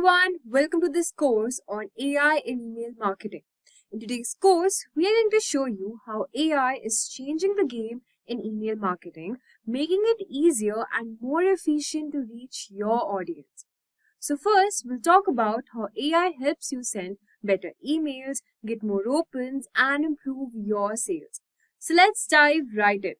everyone, welcome to this course on AI in email marketing. In today's course, we are going to show you how AI is changing the game in email marketing, making it easier and more efficient to reach your audience. So first, we'll talk about how AI helps you send better emails, get more opens, and improve your sales. So let's dive right in.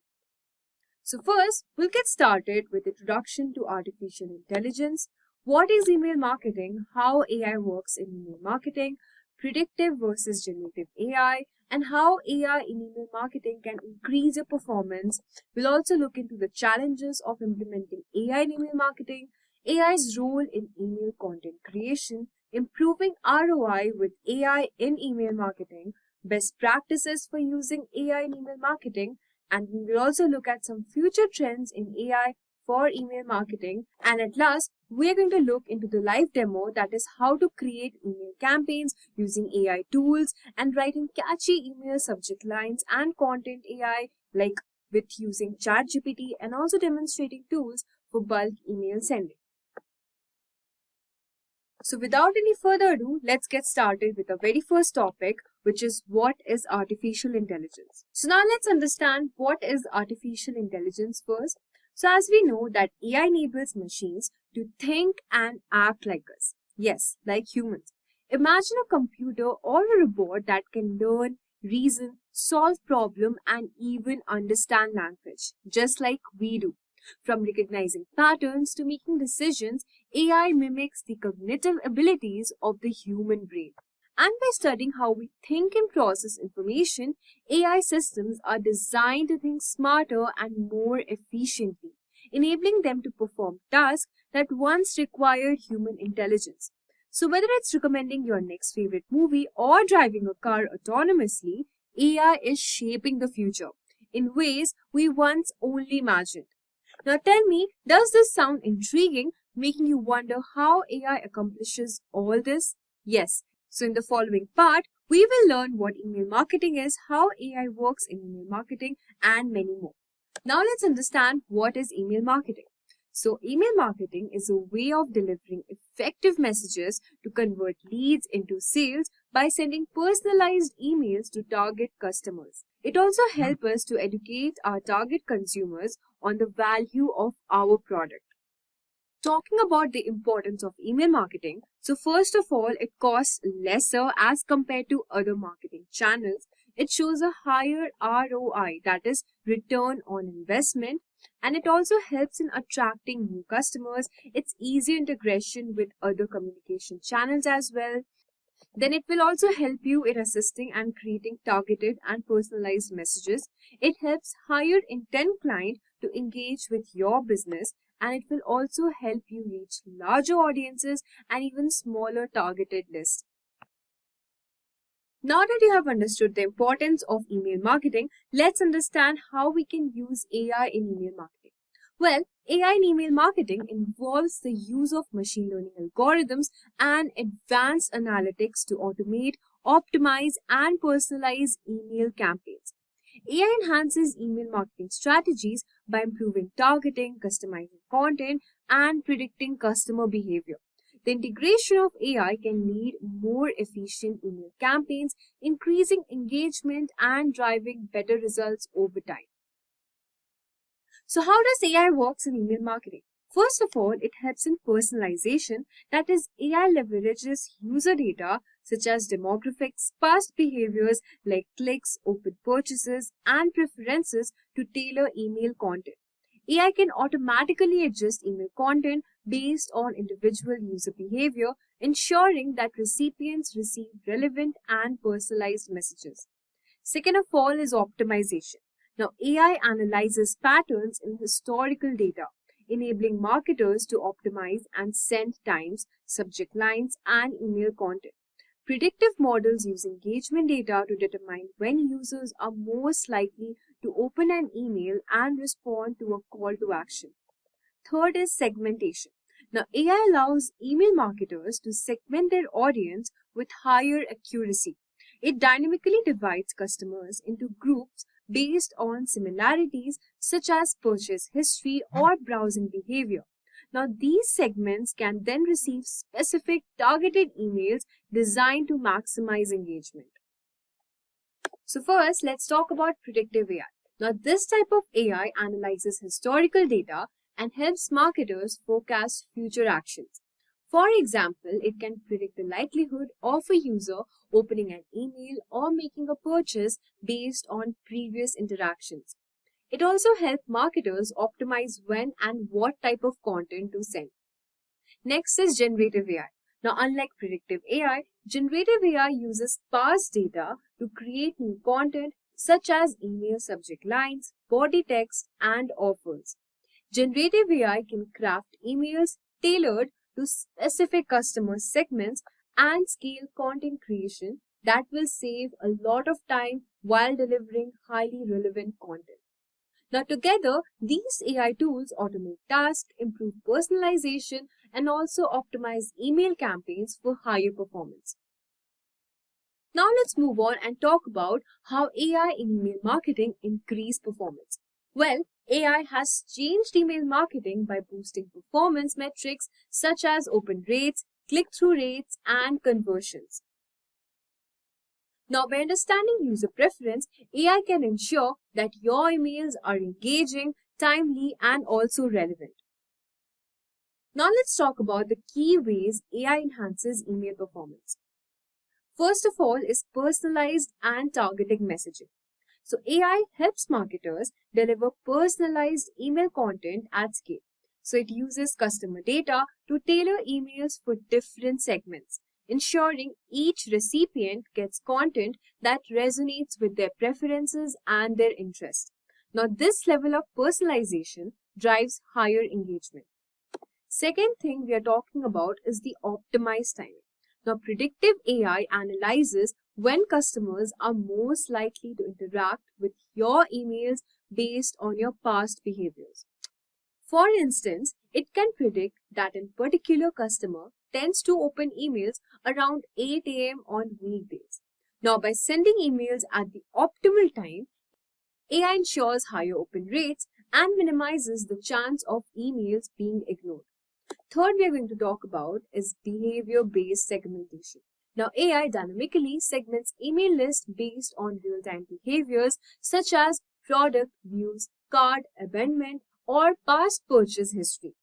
So first, we'll get started with introduction to artificial intelligence. What is email marketing, how AI works in email marketing, predictive versus generative AI, and how AI in email marketing can increase your performance. We'll also look into the challenges of implementing AI in email marketing, AI's role in email content creation, improving ROI with AI in email marketing, best practices for using AI in email marketing, and we will also look at some future trends in AI for email marketing. And at last, we're going to look into the live demo, that is how to create email campaigns using AI tools and writing catchy email subject lines and content AI like with using ChatGPT, and also demonstrating tools for bulk email sending. So without any further ado, let's get started with the very first topic, which is what is artificial intelligence. So now let's understand what is artificial intelligence first. So as we know that AI enables machines to think and act like us. Yes, like humans. Imagine a computer or a robot that can learn, reason, solve problems, and even understand language, just like we do. From recognizing patterns to making decisions, AI mimics the cognitive abilities of the human brain. And by studying how we think and process information, AI systems are designed to think smarter and more efficiently, enabling them to perform tasks that once required human intelligence. So whether it's recommending your next favorite movie or driving a car autonomously, AI is shaping the future in ways we once only imagined. Now tell me, does this sound intriguing, making you wonder how AI accomplishes all this? Yes. So in the following part, we will learn what email marketing is, how AI works in email marketing, and many more. Now let's understand what is email marketing. So email marketing is a way of delivering effective messages to convert leads into sales by sending personalized emails to target customers. It also helps us to educate our target consumers on the value of our product. Talking about the importance of email marketing, so first of all, it costs lesser as compared to other marketing channels. It shows a higher ROI, that is return on investment, and it also helps in attracting new customers. It's easy integration with other communication channels as well. Then it will also help you in assisting and creating targeted and personalized messages. It helps higher intent client to engage with your business, and it will also help you reach larger audiences and even smaller targeted lists. Now that you have understood the importance of email marketing, let's understand how we can use AI in email marketing. Well, AI in email marketing involves the use of machine learning algorithms and advanced analytics to automate, optimize, and personalize email campaigns. AI enhances email marketing strategies by improving targeting, customizing content, and predicting customer behavior. The integration of AI can lead more efficient email campaigns, increasing engagement and driving better results over time. So how does AI works in email marketing? First of all, it helps in personalization, that is, AI leverages user data such as demographics, past behaviors like clicks, open purchases, and preferences to tailor email content. AI can automatically adjust email content based on individual user behavior, ensuring that recipients receive relevant and personalized messages. Second of all is optimization. Now, AI analyzes patterns in historical data, enabling marketers to optimize and send times, subject lines, and email content. Predictive models use engagement data to determine when users are most likely to open an email and respond to a call to action. Third is segmentation. Now, AI allows email marketers to segment their audience with higher accuracy. It dynamically divides customers into groups based on similarities such as purchase history or browsing behavior. Now, these segments can then receive specific targeted emails designed to maximize engagement. So first, let's talk about predictive AI. Now, this type of AI analyzes historical data and helps marketers forecast future actions. For example, it can predict the likelihood of a user opening an email or making a purchase based on previous interactions. It also helps marketers optimize when and what type of content to send. Next is generative AI. Now, unlike predictive AI, generative AI uses past data to create new content such as email subject lines, body text, and offers. Generative AI can craft emails tailored to specific customer segments and scale content creation that will save a lot of time while delivering highly relevant content. Now, together, these AI tools automate tasks, improve personalization, and also optimize email campaigns for higher performance. Now, let's move on and talk about how AI in email marketing increase performance. Well, AI has changed email marketing by boosting performance metrics such as open rates, click-through rates, and conversions. Now, by understanding user preference, AI can ensure that your emails are engaging, timely, and also relevant. Now, let's talk about the key ways AI enhances email performance. First of all is personalized and targeting messaging. So, AI helps marketers deliver personalized email content at scale. So, it uses customer data to tailor emails for different segments, ensuring each recipient gets content that resonates with their preferences and their interests. Now, this level of personalization drives higher engagement. Second thing we are talking about is the optimized timing. Now, predictive AI analyzes when customers are most likely to interact with your emails based on your past behaviors. For instance, it can predict that a particular customer tends to open emails around 8 a.m. on weekdays. Now, by sending emails at the optimal time, AI ensures higher open rates and minimizes the chance of emails being ignored. Third, we are going to talk about is behavior-based segmentation. Now, AI dynamically segments email lists based on real-time behaviors such as product views, cart abandonment, or past purchase history.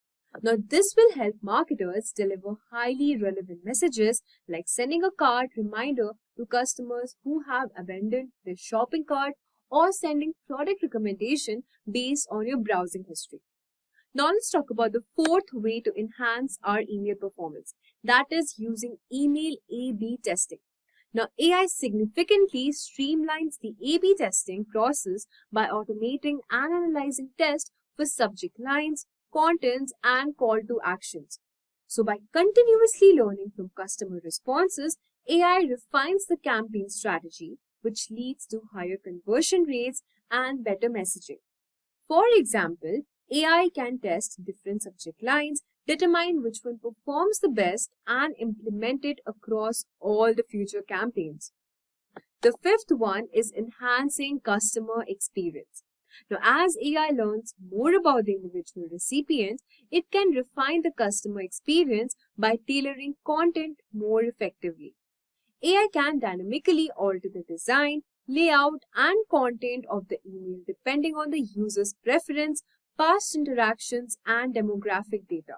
Now, this will help marketers deliver highly relevant messages like sending a cart reminder to customers who have abandoned their shopping cart or sending product recommendation based on your browsing history. Now, let's talk about the fourth way to enhance our email performance. That is using email A/B testing. Now, AI significantly streamlines the A/B testing process by automating and analyzing tests for subject lines, contents, and call to actions. So, by continuously learning from customer responses, AI refines the campaign strategy, which leads to higher conversion rates and better messaging. For example, AI can test different subject lines, determine which one performs the best, and implement it across all the future campaigns. The fifth one is enhancing customer experience. Now, as AI learns more about the individual recipient, it can refine the customer experience by tailoring content more effectively. AI can dynamically alter the design, layout, and content of the email depending on the user's preference, past interactions, and demographic data.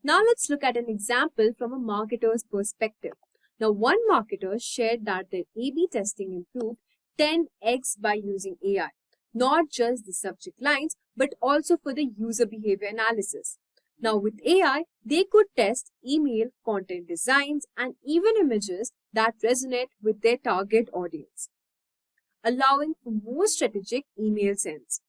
Now let's look at an example from a marketer's perspective. Now, one marketer shared that their A/B testing improved 10x by using AI, not just the subject lines, but also for the user behavior analysis. Now, with AI, they could test email content designs and even images that resonate with their target audience, allowing for more strategic email sends.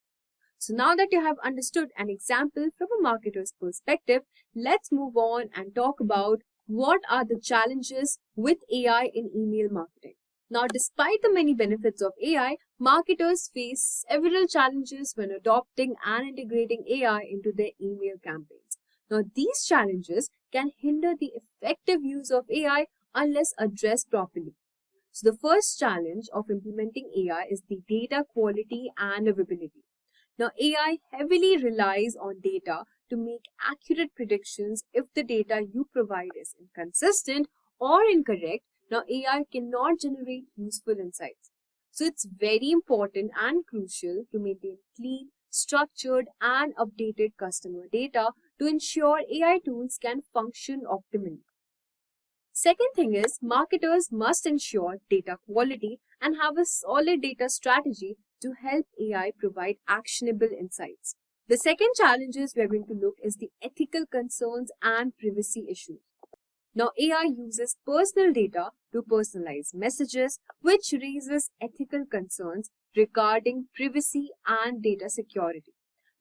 So now that you have understood an example from a marketer's perspective, let's move on and talk about what are the challenges with AI in email marketing. Now, despite the many benefits of AI, marketers face several challenges when adopting and integrating AI into their email campaigns. Now, these challenges can hinder the effective use of AI unless addressed properly. So, the first challenge of implementing AI is the data quality and availability. Now, AI heavily relies on data to make accurate predictions. If the data you provide is inconsistent or incorrect, now AI cannot generate useful insights. So it's very important and crucial to maintain clean, structured, and updated customer data to ensure AI tools can function optimally. Second thing is, marketers must ensure data quality and have a solid data strategy to help AI provide actionable insights. The second challenges we are going to look is the ethical concerns and privacy issues. Now, AI uses personal data to personalize messages, which raises ethical concerns regarding privacy and data security.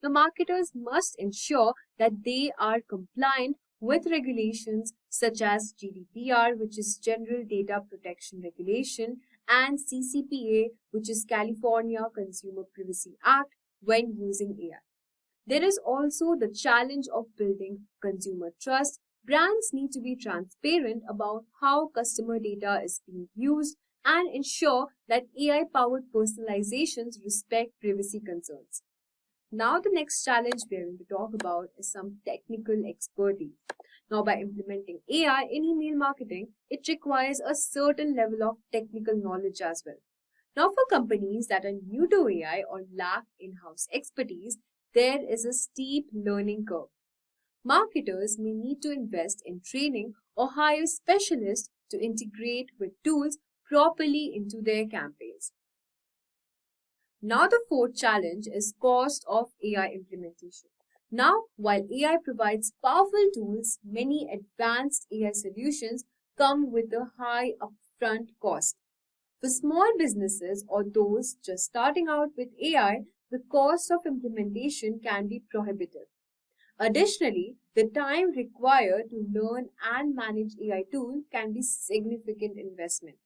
The marketers must ensure that they are compliant with regulations such as GDPR, which is General Data Protection Regulation, and CCPA, which is California Consumer Privacy Act, when using AI. There is also the challenge of building consumer trust. Brands need to be transparent about how customer data is being used and ensure that AI-powered personalizations respect privacy concerns. Now, the next challenge we are going to talk about is some technical expertise. Now, by implementing AI in email marketing, it requires a certain level of technical knowledge as well. Now, for companies that are new to AI or lack in-house expertise, there is a steep learning curve. Marketers may need to invest in training or hire specialists to integrate with tools properly into their campaigns. Now, the fourth challenge is cost of AI implementation. Now, while AI provides powerful tools, many advanced AI solutions come with a high upfront cost. For small businesses or those just starting out with AI, the cost of implementation can be prohibitive. Additionally, the time required to learn and manage AI tools can be significant investment.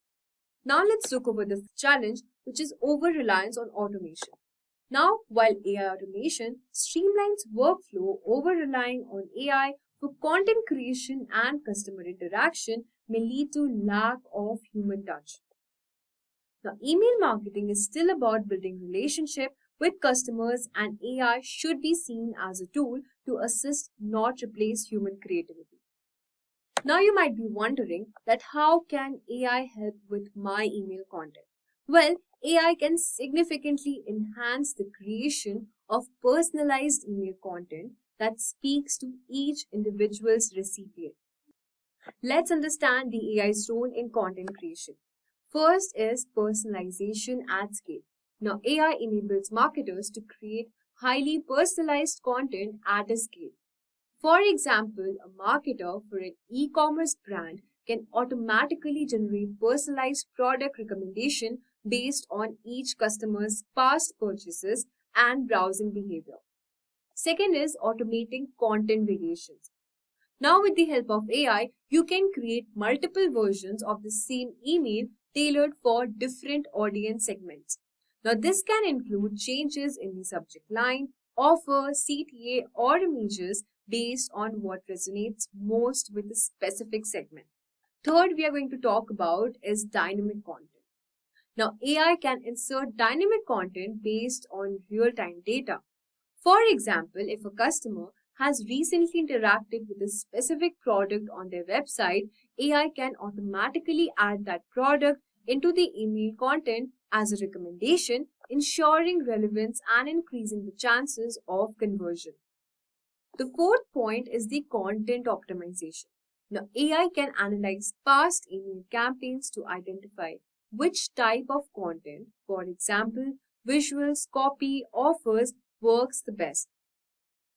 Now let's look over the challenge, which is over-reliance on automation. Now, while AI automation streamlines workflow, over-relying on AI for content creation and customer interaction may lead to lack of human touch. Now, email marketing is still about building relationship with customers, and AI should be seen as a tool to assist, not replace human creativity. Now you might be wondering that how can AI help with my email content? Well, AI can significantly enhance the creation of personalized email content that speaks to each individual's recipient. Let's understand the AI's role in content creation. First is personalization at scale. Now, AI enables marketers to create highly personalized content at a scale. For example, a marketer for an e-commerce brand can automatically generate personalized product recommendation based on each customer's past purchases and browsing behavior. Second is automating content variations. Now, with the help of AI, you can create multiple versions of the same email tailored for different audience segments. Now, this can include changes in the subject line, offer, CTA, or images based on what resonates most with a specific segment. Third, we are going to talk about is dynamic content. Now, AI can insert dynamic content based on real-time data. For example, if a customer has recently interacted with a specific product on their website, AI can automatically add that product into the email content as a recommendation, ensuring relevance and increasing the chances of conversion. The fourth point is the content optimization. Now, AI can analyze past email campaigns to identify which type of content, for example, visuals, copy, offers, works the best.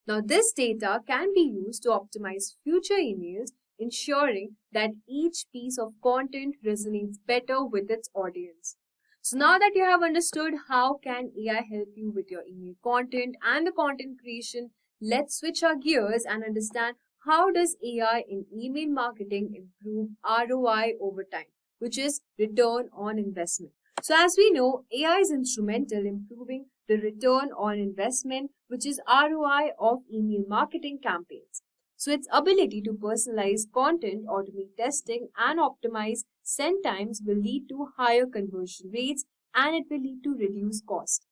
Now, this data can be used to optimize future emails, ensuring that each piece of content resonates better with its audience. So now that you have understood how can AI help you with your email content and the content creation, let's switch our gears and understand how does AI in email marketing improve ROI over time, which is return on investment. So as we know, AI is instrumental in improving the return on investment, which is ROI of email marketing campaigns. So its ability to personalize content, automate testing, and optimize send times will lead to higher conversion rates, and it will lead to reduced cost.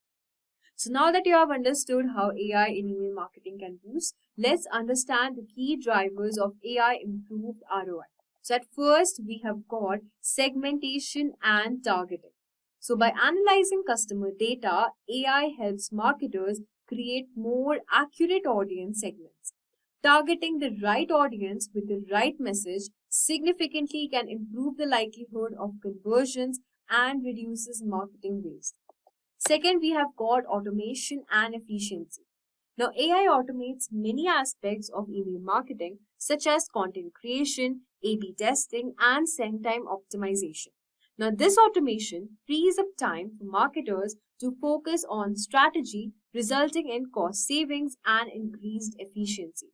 So now that you have understood how AI in email marketing can boost, let's understand the key drivers of AI improved ROI. So at first, we have got segmentation and targeting. So by analyzing customer data, AI helps marketers create more accurate audience segments. Targeting the right audience with the right message significantly can improve the likelihood of conversions and reduces marketing waste. Second, we have got automation and efficiency. Now, AI automates many aspects of email marketing, such as content creation, A/B testing, and send time optimization. Now, this automation frees up time for marketers to focus on strategy, resulting in cost savings and increased efficiency.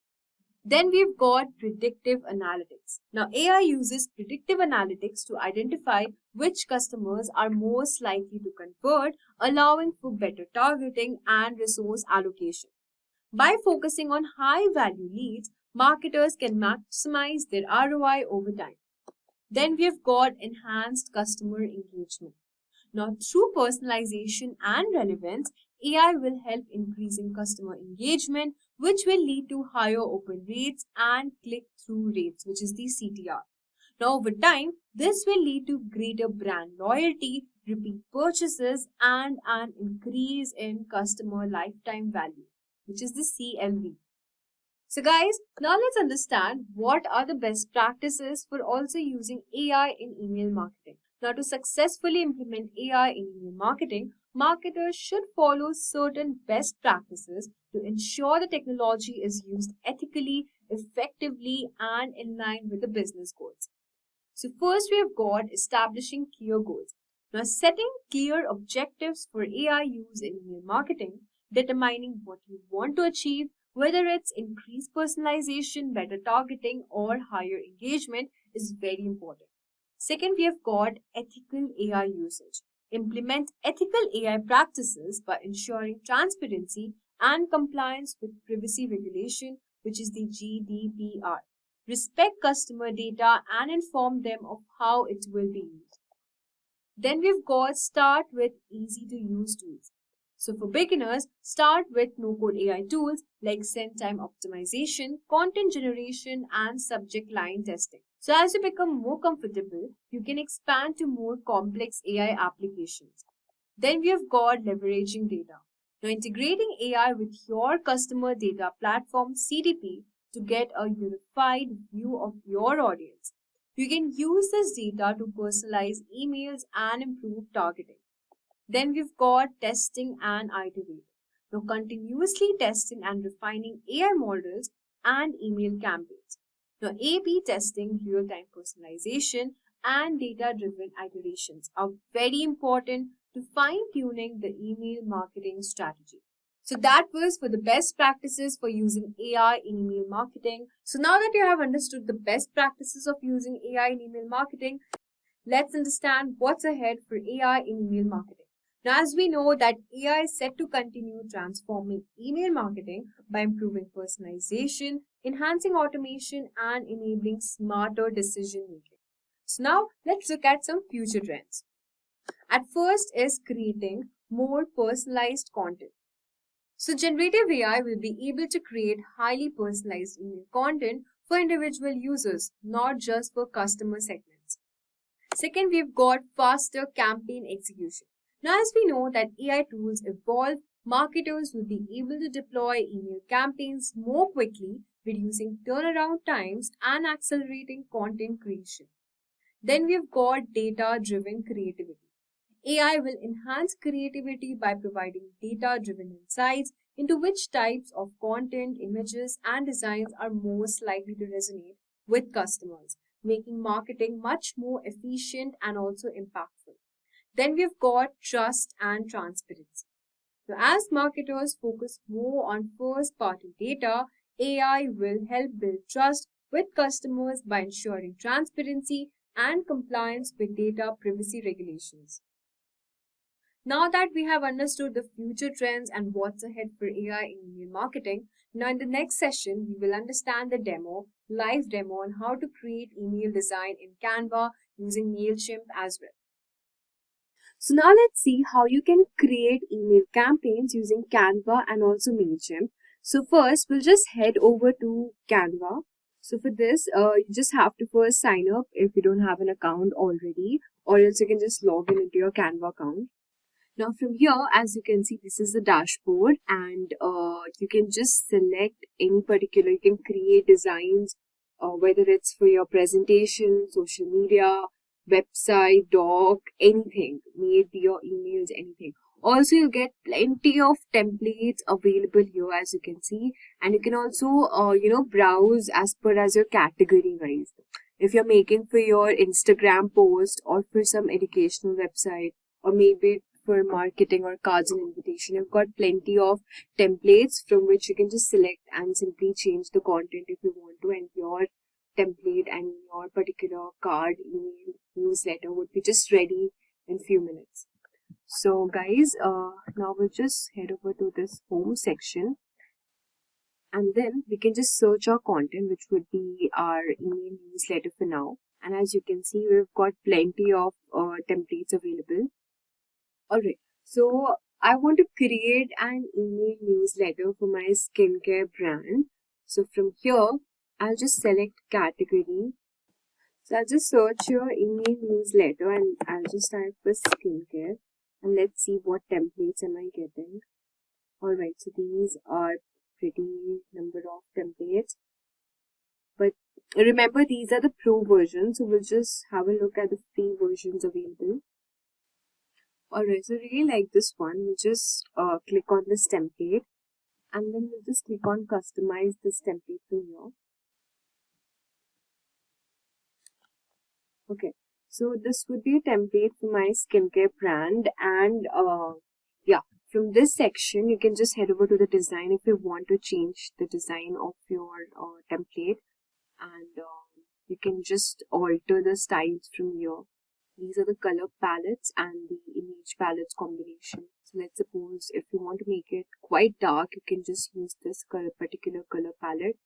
Then we've got predictive analytics. Now, AI uses predictive analytics to identify which customers are most likely to convert, allowing for better targeting and resource allocation. By focusing on high value leads, marketers can maximize their ROI over time. Then we've got enhanced customer engagement. Now, through personalization and relevance, AI will help increasing customer engagement, which will lead to higher open rates and click-through rates, which is the CTR. Now, over time, this will lead to greater brand loyalty, repeat purchases, and an increase in customer lifetime value, which is the CLV. So guys, now let's understand what are the best practices for also using AI in email marketing. Now, to successfully implement AI in email marketing, marketers should follow certain best practices to ensure the technology is used ethically, effectively, and in line with the business goals. So first we have got establishing clear goals. Now, setting clear objectives for AI use in email marketing, determining what you want to achieve, whether it's increased personalization, better targeting, or higher engagement, is very important. Second, we have got ethical AI usage. Implement ethical AI practices by ensuring transparency and compliance with privacy regulation, which is the GDPR. Respect customer data and inform them of how it will be used. Then we've got start with easy to use tools. So for beginners, start with no-code AI tools like send time optimization, content generation, and subject line testing. So as you become more comfortable, you can expand to more complex AI applications. Then we have got leveraging data. Now integrating AI with your customer data platform CDP to get a unified view of your audience. You can use this data to personalize emails and improve targeting. Then we've got testing and iterate. Now continuously testing and refining AI models and email campaigns. Now A/B testing, real-time personalization, and data-driven iterations are very important to fine-tuning the email marketing strategy. So that was for the best practices for using AI in email marketing. So now that you have understood the best practices of using AI in email marketing, let's understand what's ahead for AI in email marketing. Now, as we know that AI is set to continue transforming email marketing by improving personalization, enhancing automation, and enabling smarter decision making. So now let's look at some future trends. At first is creating more personalized content. So generative AI will be able to create highly personalized email content for individual users, not just for customer segments. Second, we've got faster campaign execution. Now, as we know that AI tools evolve, marketers will be able to deploy email campaigns more quickly, reducing turnaround times and accelerating content creation. Then we've got data-driven creativity. AI will enhance creativity by providing data-driven insights into which types of content, images, and designs are most likely to resonate with customers, making marketing much more efficient and also impactful. Then we've got trust and transparency. Now, as marketers focus more on first-party data, AI will help build trust with customers by ensuring transparency and compliance with data privacy regulations. Now that we have understood the future trends and what's ahead for AI in email marketing, now in the next session, we will understand the live demo on how to create email design in Canva using Mailchimp as well. So now let's see how you can create email campaigns using Canva and also Mailchimp. So first, we'll just head over to Canva. So for this, you just have to first sign up if you don't have an account already, or else you can just log in into your Canva account. Now from here, as you can see, this is the dashboard, and you can just select any particular, you can create designs, whether it's for your presentation, social media, website, doc, anything, may it be your emails, anything. Also, you get plenty of templates available here, as you can see, and you can also, browse as per as your category wise. If you're making for your Instagram post or for some educational website, or maybe for marketing or cards and invitation, you've got plenty of templates from which you can just select and simply change the content if you want to, and your template and your particular card, email, newsletter would be just ready in few minutes. So guys, now we'll just head over to this home section, and then we can just search our content, which would be our email newsletter for now. And as you can see, we've got plenty of templates available. Alright, so I want to create an email newsletter for my skincare brand. So from here, I'll just select category. So I'll just search your email newsletter and I'll just type for skincare, and let's see what templates am I getting. Alright, so these are pretty number of templates. But remember, these are the pro versions, so we'll just have a look at the free versions available. Alright, so really like this one, we'll just click on this template, and then we'll just click on customize this template from here. Okay, so this would be a template for my skincare brand, and yeah, from this section you can just head over to the design if you want to change the design of your template, and you can just alter the styles from here. These are the color palettes and the image palettes combination. So let's suppose if you want to make it quite dark, you can just use this particular color palette.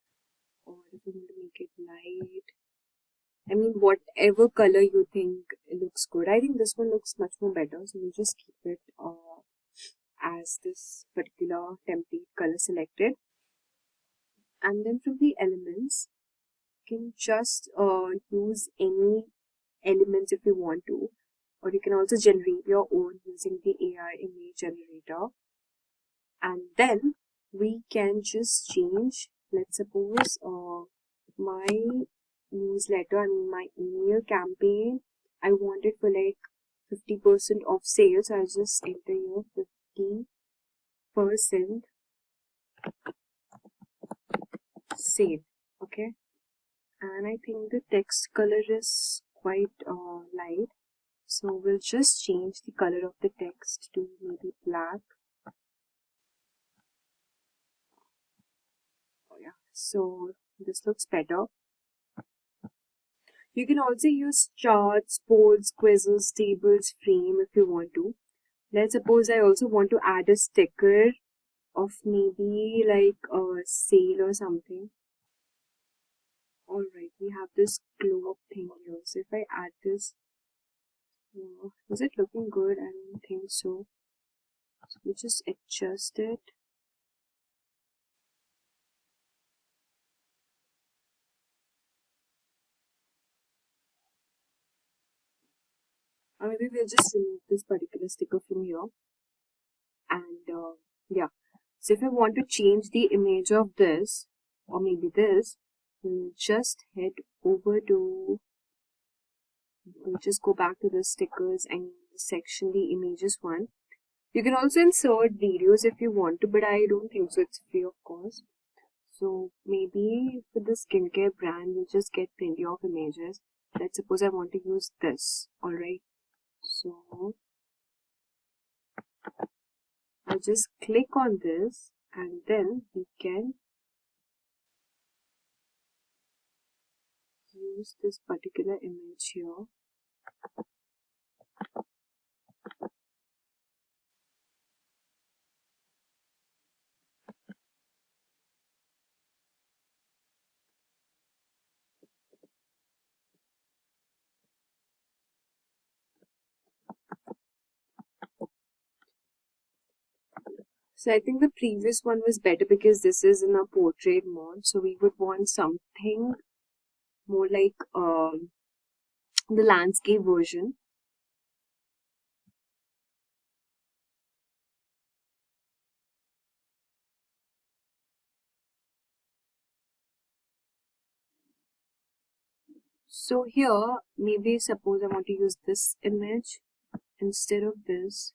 Or if you want to make it light, I mean, whatever color you think looks good. I think this one looks much more better. So we'll just keep it as this particular template color selected. And then from the elements, you can just use any elements if you want to, or you can also generate your own using the AI image generator. And then we can just change, let's suppose my newsletter, I mean my email campaign, I want it for like 50% off sale, so I'll just enter here 50% sale. Okay, and I think the text color is quite light, so we'll just change the color of the text to maybe black. Oh yeah, so this looks better. You can also use charts, polls, quizzes, tables, frame if you want to. Let's suppose I also want to add a sticker of maybe like a sale or something. Alright, we have this glow up thing here. So if I add this, is it looking good? I don't think so. So we'll just adjust it. Or maybe we'll just remove this particular sticker from here. And yeah, so if I want to change the image of this, or maybe this, we'll just head over to, we'll just go back to the stickers and the section, the images one. You can also insert videos if you want to, but I don't think so. It's free, of course. So maybe for the skincare brand, we'll just get plenty of images. Let's suppose I want to use this. Alright, so I'll just click on this, and then we can use this particular image here. So I think the previous one was better because this is in a portrait mode. So we would want something more like the landscape version. So here, maybe suppose I want to use this image instead of this.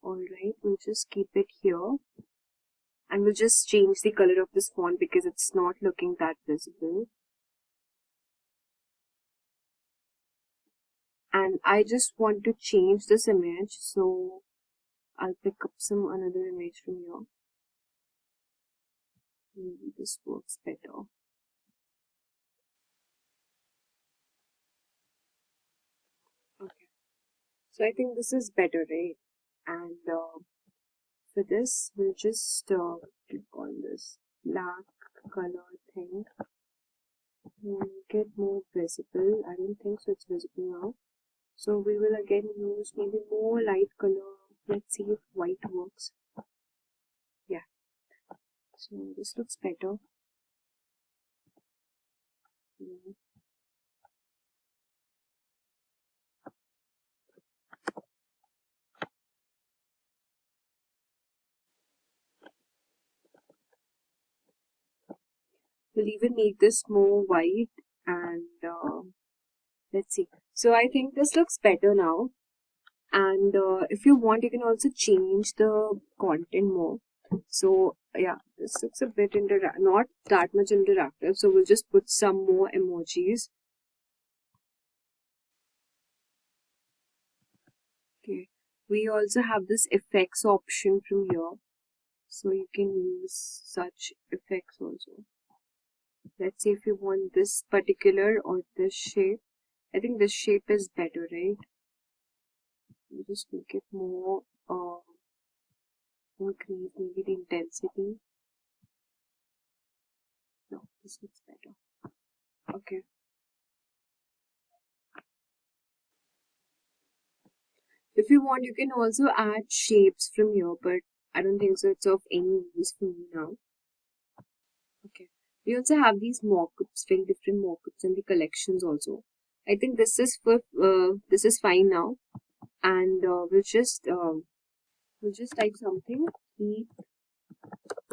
Alright, we'll just keep it here. And we'll just change the color of this font because it's not looking that visible. And I just want to change this image, so I'll pick up another image from here. Maybe this works better. Okay, so I think this is better, right? And for this, we'll just click on this black color thing. Make it more visible. I don't think so it's visible now. So we will again use maybe more light color. Let's see if white works. Yeah. So this looks better. We'll even make this more white and let's see. So I think this looks better now. And if you want, you can also change the content more. So yeah, this looks a bit not that much interactive. So we'll just put some more emojis. Okay. We also have this effects option from here. So you can use such effects also. Let's say if you want this particular or this shape. I think this shape is better, right? You just make it more, increase maybe the intensity. No, this looks better. Okay. If you want, you can also add shapes from here, but I don't think so it's of any use for me now. Okay. We also have these mockups, very different mockups and the collections also. I think this is fine now, and we'll just type something. Keep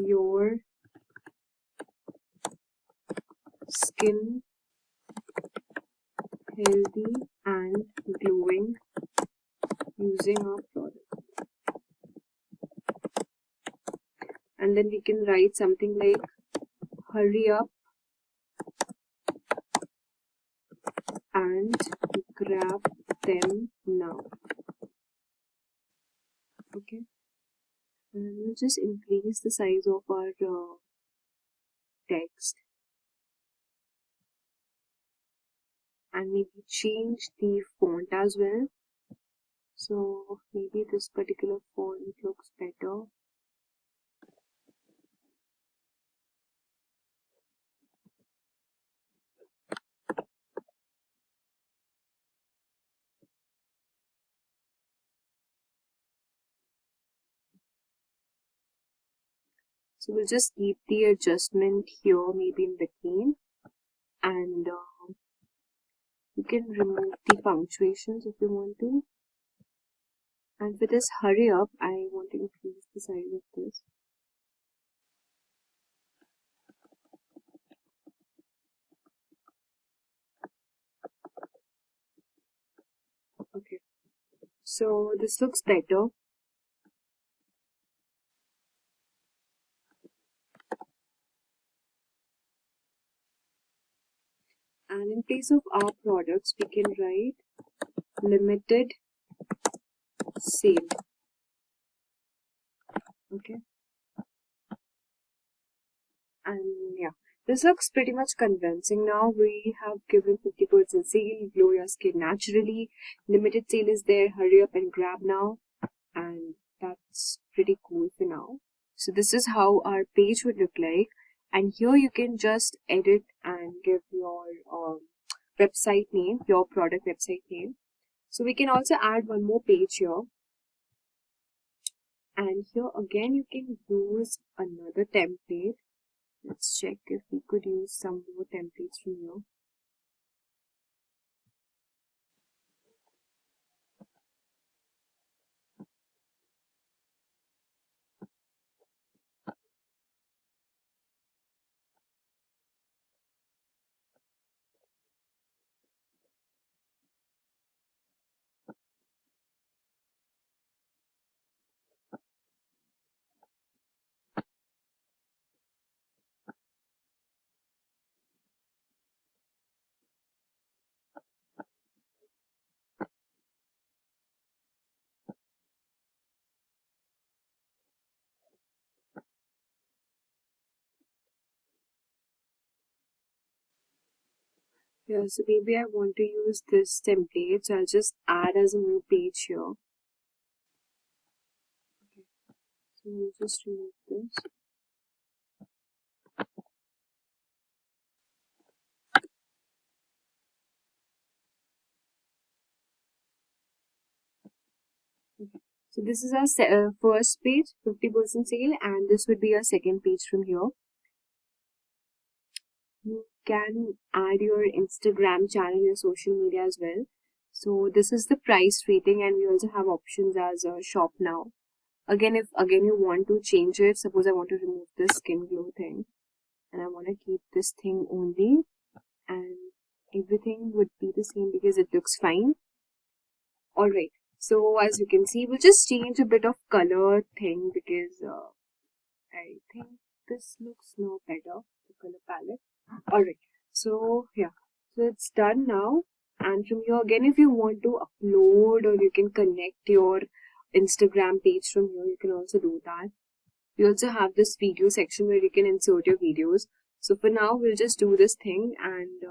your skin healthy and glowing using our product. And then we can write something like, hurry up and grab them now. Okay. And we'll just increase the size of our text. And maybe change the font as well. So maybe this particular font looks better. So we'll just keep the adjustment here, maybe in between. And you can remove the punctuations if you want to. And for this hurry up, I want to increase the size of this. Okay. So this looks better. And in place of our products, we can write limited sale. Okay. And yeah, this looks pretty much convincing now. We have given 50% sale, glow your skin naturally. Limited sale is there, hurry up and grab now. And that's pretty cool for now. So this is how our page would look like. And here you can just edit and give your website name, your product website name. So we can also add one more page here. And here again, you can use another template. Let's check if we could use some more templates from here. Yeah, so maybe I want to use this template, so I'll just add as a new page here. Okay, so we'll just remove this. Okay. So this is our first page, 50% sale, and this would be our second page from here. You can add your Instagram channel, your social media as well. So this is the price rating, and we also have options as a shop now. Again, if you want to change it, suppose I want to remove this skin glow thing and I want to keep this thing only, and everything would be the same because it looks fine. Alright, so as you can see, we'll just change a bit of color thing because I think this looks now better, the color palette. Alright, so yeah, so it's done now. And from here again, if you want to upload or you can connect your Instagram page from here, you can also do that. We also have this video section where you can insert your videos. So for now, we'll just do this thing, and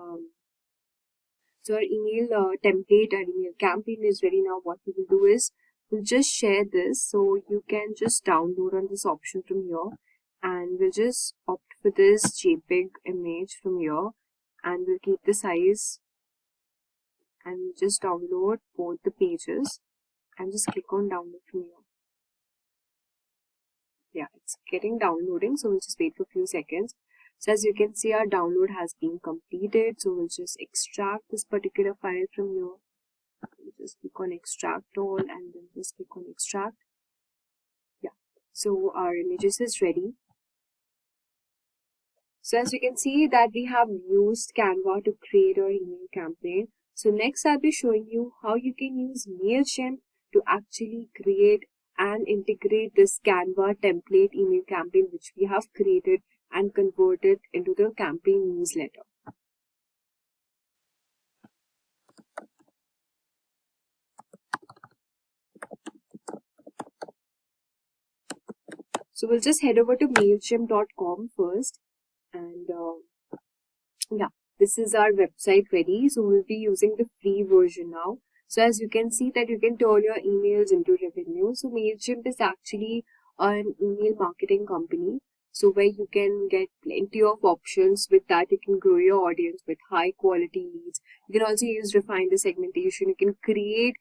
so our email template, our email campaign is ready now. What we will do is we'll just share this, so you can just download on this option from here, and we'll just opt for this JPEG image from here, and we'll keep the size, and we'll just download both the pages, and just click on download from here. Yeah, it's getting downloading, so we'll just wait for a few seconds. So as you can see, our download has been completed. So we'll just extract this particular file from here. We'll just click on extract all and then just click on extract. Yeah, so our images is ready. So as you can see that we have used Canva to create our email campaign. So next I'll be showing you how you can use Mailchimp to actually create and integrate this Canva template email campaign which we have created and convert it into the campaign newsletter. So we'll just head over to mailchimp.com first, and yeah, this is our website ready. So we'll be using the free version now. So as you can see that you can turn your emails into revenue. So Mailchimp is actually an email marketing company. So where you can get plenty of options. With that, you can grow your audience with high quality leads. You can also refine the segmentation. You can create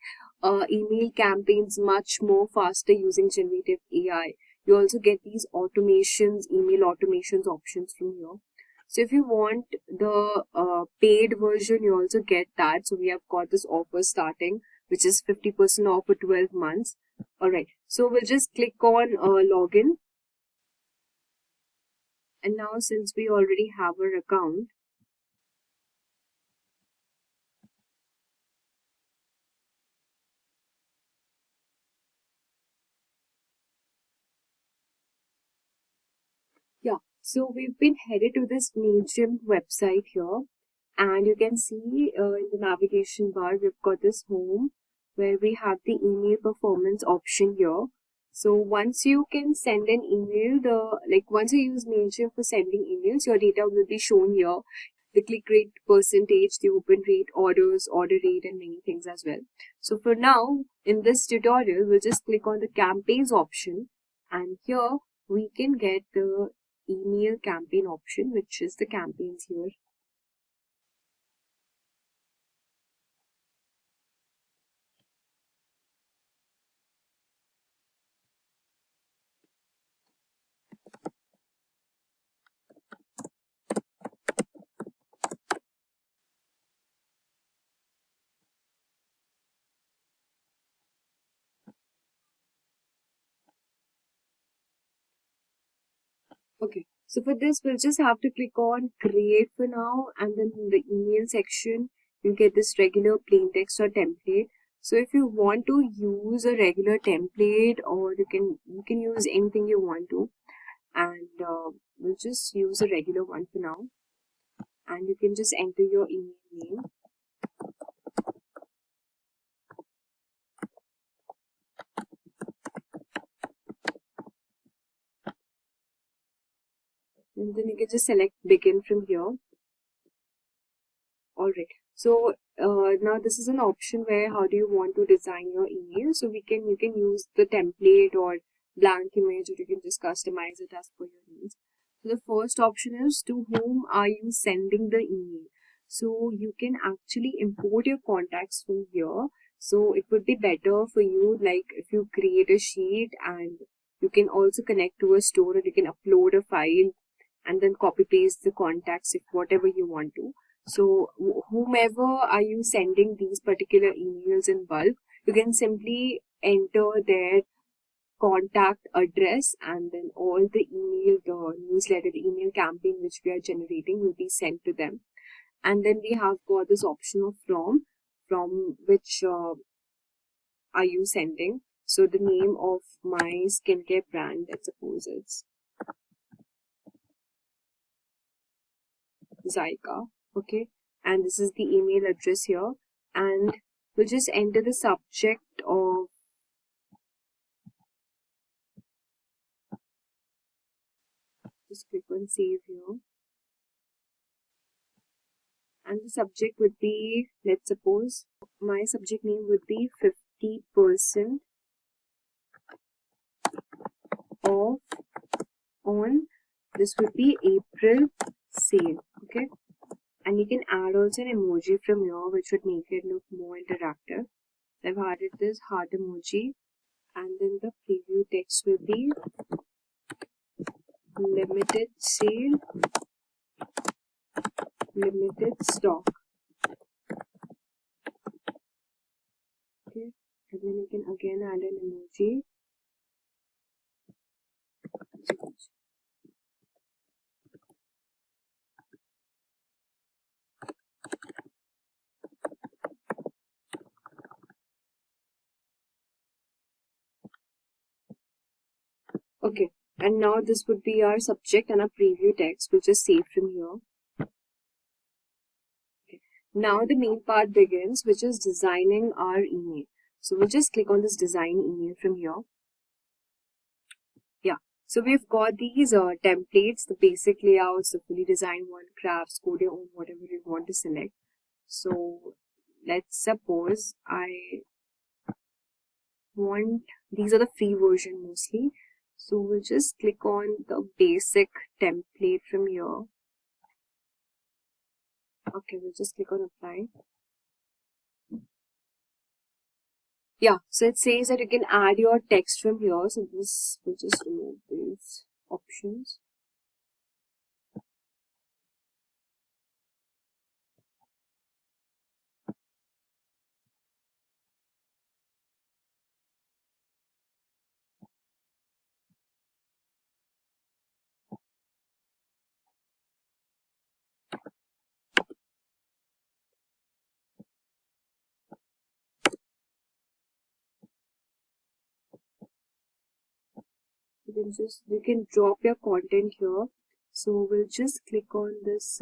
email campaigns much more faster using generative AI. You also get these automations, email automations options from here. So if you want the paid version, you also get that. So we have got this offer starting, which is 50% off for 12 months. Alright, so we'll just click on login. And now since we already have our account, yeah, so we've been headed to this Mailchimp website here, and you can see in the navigation bar, we've got this home where we have the email performance option here. So once you can send an email, once you use Mailchimp for sending emails, your data will be shown here. The click rate percentage, the open rate, orders, order rate, and many things as well. So for now, in this tutorial, we'll just click on the campaigns option, and here we can get the email campaign option, which is the campaigns here. Okay, so for this, we'll just have to click on create for now, and then in the email section, you get this regular plain text or template. So if you want to use a regular template, or you can use anything you want to, and we'll just use a regular one for now, and you can just enter your email name. And then you can just select begin from here. Alright, so now this is an option where how do you want to design your email. So you can use the template or blank image, or you can just customize it as per your needs. So the first option is to whom are you sending the email. So you can actually import your contacts from here. So it would be better for you, like if you create a sheet, and you can also connect to a store, or you can upload a file and then copy paste the contacts if whatever you want to. So whomever are you sending these particular emails in bulk, you can simply enter their contact address, and then all the email, the newsletter, the email campaign which we are generating will be sent to them. And then we have got this option of from which are you sending. So the name of my skincare brand, let's suppose it's Zyka, okay, and this is the email address here, and we'll just enter the subject of, just click on save here, and the subject would be, let's suppose my subject name would be 50% off on, this would be April sale, okay, and you can add also an emoji from here which would make it look more interactive. So I've added this heart emoji, and then the preview text will be limited sale, limited stock, okay, and then you can again add an emoji. Okay, and now this would be our subject, and our preview text will just save from here. Okay. Now the main part begins, which is designing our email. So we'll just click on this design email from here. Yeah, so we've got these templates, the basic layouts, the fully designed one, crafts, code your own, whatever you want to select. So let's suppose I want, these are the free version mostly. So we'll just click on the basic template from here. Okay, we'll just click on apply. Yeah, so it says that you can add your text from here. So this will just remove these options. You can drop your content here. So we'll just click on this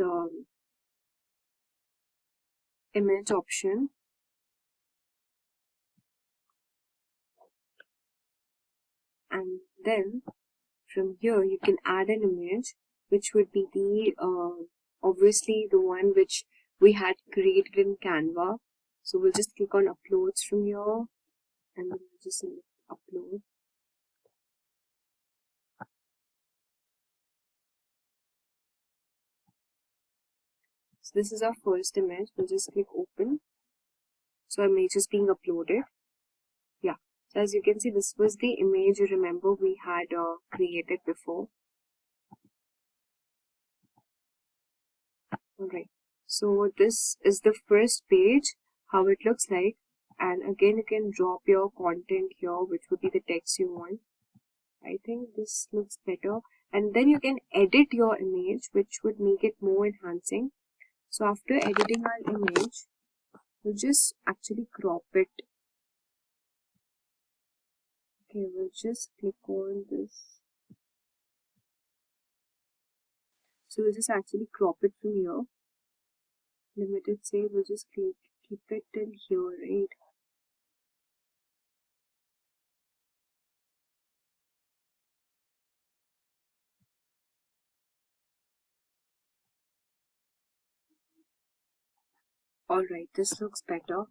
image option, and then from here you can add an image which would be the obviously the one which we had created in Canva. So we'll just click on uploads from here, and then we'll just select upload. So this is our first image. We'll just click open. So our image is being uploaded. Yeah. So as you can see, this was the image you remember we had created before. Alright. So this is the first page, how it looks like. And again, you can drop your content here, which would be the text you want. I think this looks better. and then you can edit your image, which would make it more enhancing. So after editing our image, we'll just actually crop it. Okay, we'll just click on this. So we'll just actually crop it from here. Limited say, we'll just keep it till here, right? Alright, this looks better.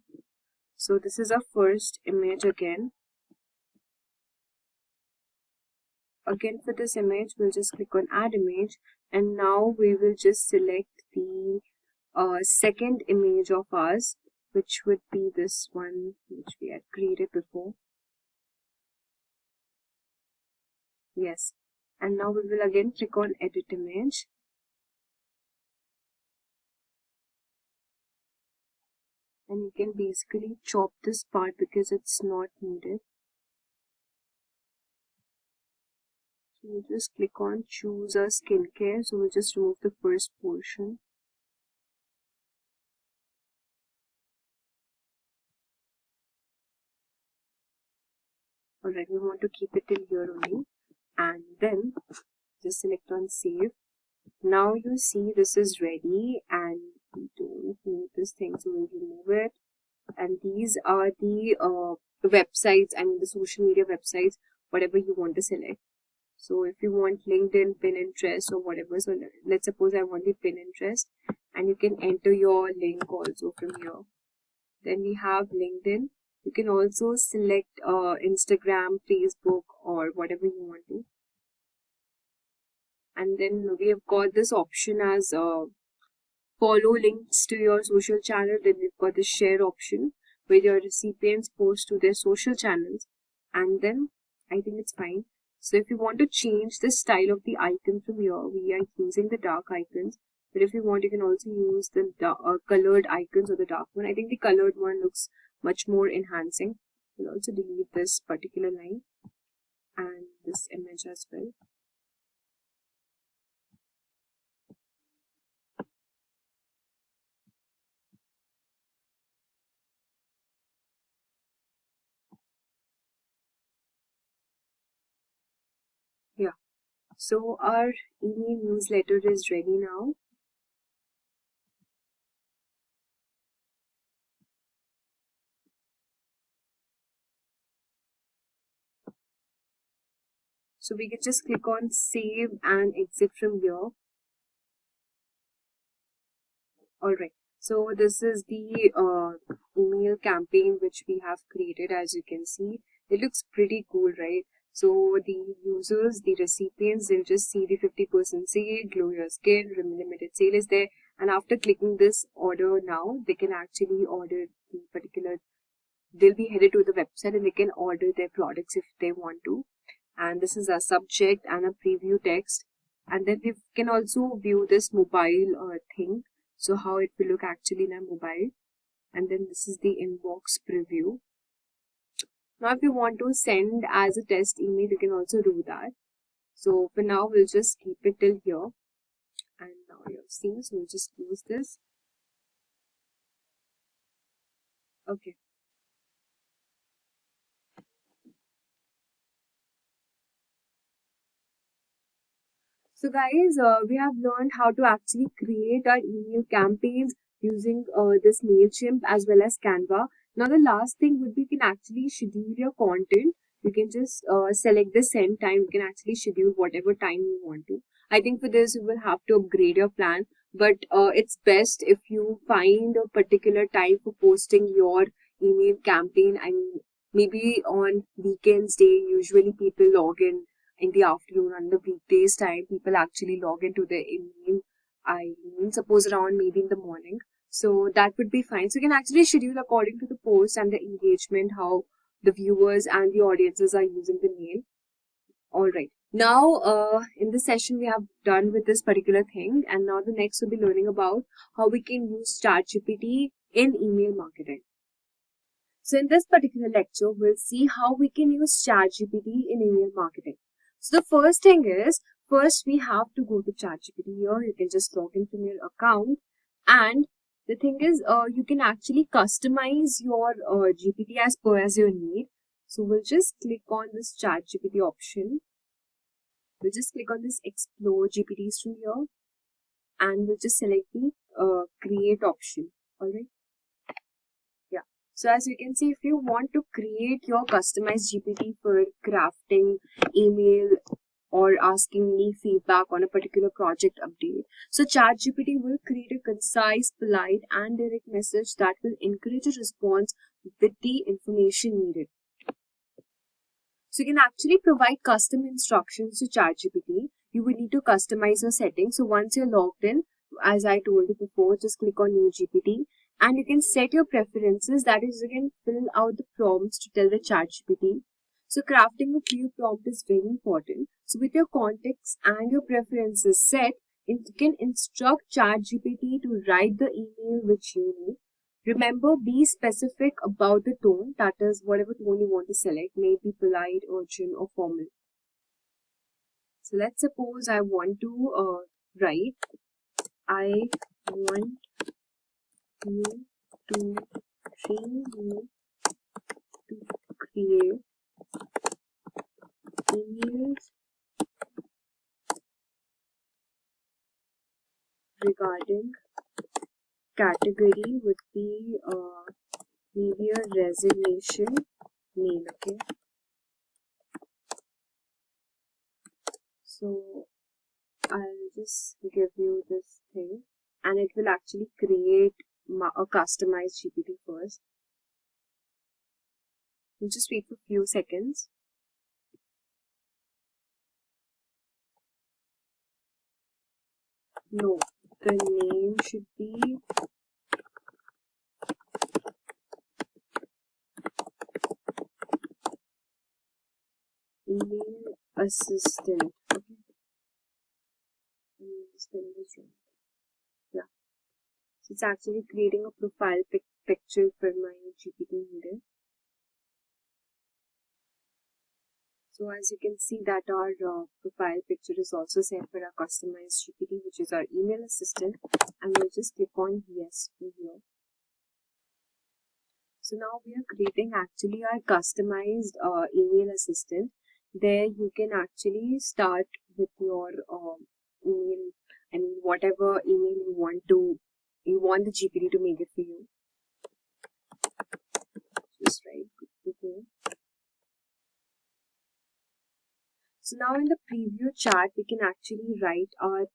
So this is our first image again. Again for this image, we'll just click on add image, and now we will just select the second image of ours, which would be this one which we had created before. Yes, and now we will again click on edit image. And you can basically chop this part because it's not needed. So we'll just click on choose a skincare. So we'll just remove the first portion. Alright, we want to keep it till here only. And then just select on save. Now you see this is ready and we don't need this thing, so we'll remove it. And these are the websites, the social media websites, whatever you want to select. So if you want LinkedIn, Pinterest or whatever, so let's suppose I want the Pinterest, and you can enter your link also from here. Then we have LinkedIn. You can also select Instagram, Facebook or whatever you want to. And then we have got this option as follow links to your social channel. Then we've got the share option where your recipients post to their social channels, and then I think it's fine. So if you want to change the style of the icon from here, we are using the dark icons, but if you want, you can also use the colored icons or the dark one. I think the colored one looks much more enhancing. We'll also delete this particular line and this image as well. Yeah, so our email newsletter is ready now. So we can just click on save and exit from here. Alright, so this is the email campaign which we have created. As you can see, it looks pretty cool, right? So the users, the recipients, they'll just see the 50% sale, glow your skin, limited sale is there. And after clicking this order now, they can actually order the particular, they'll be headed to the website and they can order their products if they want to. And this is a subject and a preview text. And then we can also view this mobile thing. So how it will look actually in a mobile. And then this is the inbox preview. Now if you want to send as a test email, you can also do that. So for now, we'll just keep it till here. And now you're seeing, so we'll just close this. Okay. So guys, we have learned how to actually create our email campaigns using this Mailchimp as well as Canva. Now the last thing would be you can actually schedule your content. You can just select the send time. You can actually schedule whatever time you want to. I think for this you will have to upgrade your plan, but it's best if you find a particular time for posting your email campaign. I mean, maybe on weekends day, usually people log in the afternoon. On the weekdays time, people actually log into their email. I mean, suppose around maybe in the morning. So that would be fine. So you can actually schedule according to the post and the engagement, how the viewers and the audiences are using the mail. Alright. Now, in this session, we have done with this particular thing. And now the next we'll be learning about how we can use ChatGPT in email marketing. So in this particular lecture, we'll see how we can use ChatGPT in email marketing. So the first thing is, First, we have to go to ChatGPT. Here, you can just log in from your account, and the thing is, you can actually customize your GPT as per as your need. So we'll just click on this ChatGPT option. We'll just click on this Explore GPTs from here, and we'll just select the Create option. Alright. Yeah. So as you can see, if you want to create your customized GPT for crafting email or asking any feedback on a particular project update, so ChatGPT will create a concise, polite, and direct message that will encourage a response with the information needed. So you can actually provide custom instructions to ChatGPT. You will need to customize your settings. So once you're logged in, as I told you before, just click on New GPT, and you can set your preferences. That is, you can fill out the prompts to tell the ChatGPT. So crafting a clear prompt is very important. So with your context and your preferences set, you can instruct ChatGPT to write the email which you need. Remember, be specific about the tone, that is, whatever tone you want to select, may it be polite, urgent, or formal. So let's suppose I want to write, I want you to train me to create emails regarding category would be maybe a resignation mail, okay? So I'll just give you this thing, and it will actually create a customized GPT first. We'll just wait for a few seconds. No, the name should be email assistant. Okay. Yeah. So it's actually creating a profile picture for my GPT needed. So as you can see that our profile picture is also set for our customized GPT, which is our email assistant, and we'll just click on yes from here. So now we are creating actually our customized email assistant. There you can actually start with your email, I mean whatever email you want the GPT to make it for you. Just write good to go. So now in the preview chat, we can actually write our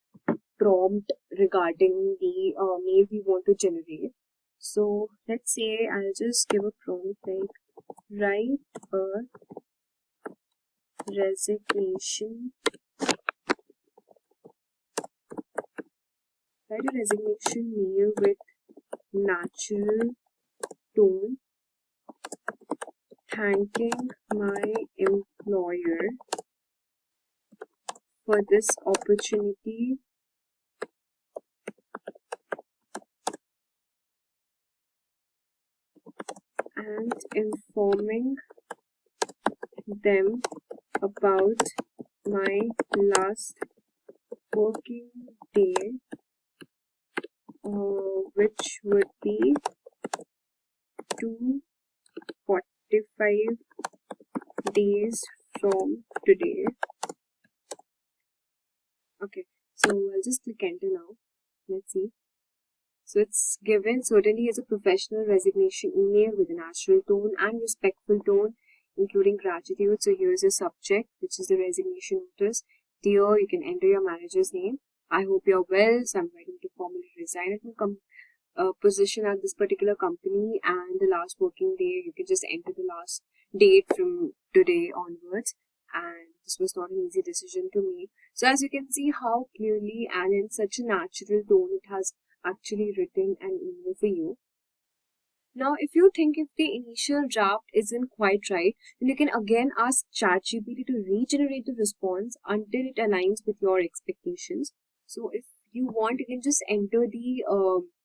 prompt regarding the mail we want to generate. So let's say I'll just give a prompt like write a resignation mail with natural tone, thanking my employer for this opportunity and informing them about my last working day, which would be 245 days from today. Okay, so I'll just click enter now. Let's see. So it's given certainly as a professional resignation email with a natural tone and respectful tone, including gratitude. So here's your subject, which is the resignation notice. Dear, you can enter your manager's name. I hope you're well. So I'm ready to formally resign at my position at this particular company, and the last working day, you can just enter the last date from today onwards. And this was not an easy decision to make. So as you can see how clearly and in such a natural tone it has actually written an email for you. Now, if you think if the initial draft isn't quite right, then you can again ask ChatGPT to regenerate the response until it aligns with your expectations. So if you want, you can just enter the